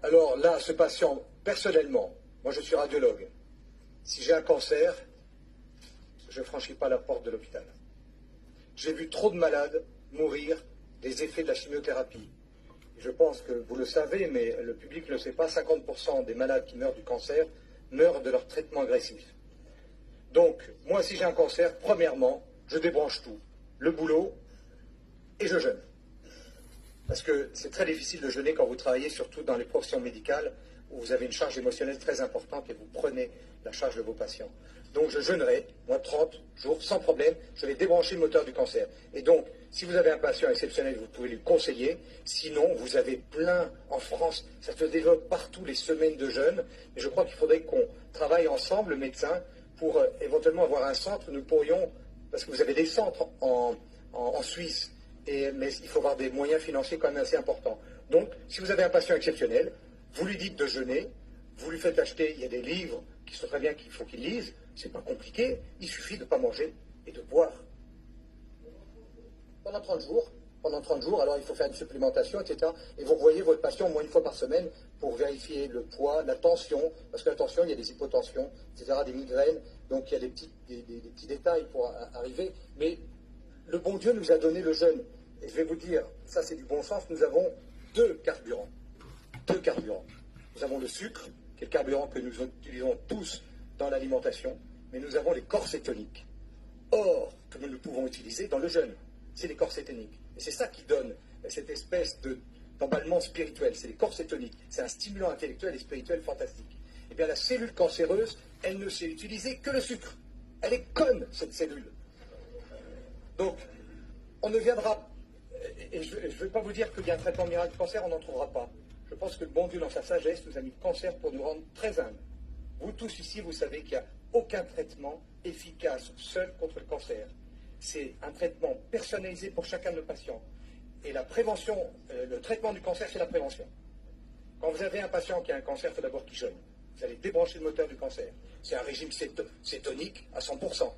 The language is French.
Alors là, ce patient, personnellement, moi je suis radiologue, si j'ai un cancer, je ne franchis pas la porte de l'hôpital. J'ai vu trop de malades mourir des effets de la chimiothérapie. Je pense que vous le savez, mais le public ne le sait pas, 50% des malades qui meurent du cancer meurent de leur traitement agressif. Donc, moi, si j'ai un cancer, premièrement, je débranche tout, le boulot, et je jeûne. Parce que c'est très difficile de jeûner quand vous travaillez, surtout dans les professions médicales, où vous avez une charge émotionnelle très importante et vous prenez la charge de vos patients. Donc je jeûnerai, moi 30 jours, sans problème, je vais débrancher le moteur du cancer. Et donc, si vous avez un patient exceptionnel, vous pouvez lui conseiller. Sinon, vous avez plein, en France, ça se développe partout, les semaines de jeûne. Mais je crois qu'il faudrait qu'on travaille ensemble, le médecin, pour éventuellement avoir un centre. Nous pourrions, parce que vous avez des centres en Suisse, mais il faut avoir des moyens financiers quand même assez importants. Donc, si vous avez un patient exceptionnel, vous lui dites de jeûner, vous lui faites acheter, il y a des livres qui sont très bien qu'il faut qu'il lise, c'est pas compliqué, il suffit de ne pas manger et de boire. Pendant 30 jours, alors il faut faire une supplémentation, etc. Et vous revoyez votre patient au moins une fois par semaine pour vérifier le poids, la tension, parce que la tension, il y a des hypotensions, etc., des migraines, donc il y a des petits détails pour arriver. Mais le bon Dieu nous a donné le jeûne. Et je vais vous dire, ça c'est du bon sens, nous avons deux carburants. Nous avons le sucre, qui est le carburant que nous utilisons tous dans l'alimentation, mais nous avons les corps cétoniques. Or, que nous pouvons utiliser dans le jeûne, c'est les corps cétoniques. Et c'est ça qui donne cette espèce d'emballement spirituel, c'est les corps cétoniques. C'est un stimulant intellectuel et spirituel fantastique. Eh bien, la cellule cancéreuse, elle ne sait utiliser que le sucre. Elle est conne, cette cellule. Donc, on ne viendra, et je ne vais pas vous dire qu'il y a un traitement miracle du cancer, on n'en trouvera pas. Je pense que le bon Dieu, dans sa sagesse, nous a mis le cancer pour nous rendre très humbles. Vous tous ici, vous savez qu'il n'y a aucun traitement efficace seul contre le cancer. C'est un traitement personnalisé pour chacun de nos patients. Et la prévention, le traitement du cancer, c'est la prévention. Quand vous avez un patient qui a un cancer, il faut d'abord qu'il jeûne. Vous allez débrancher le moteur du cancer. C'est un régime cétonique à 100%.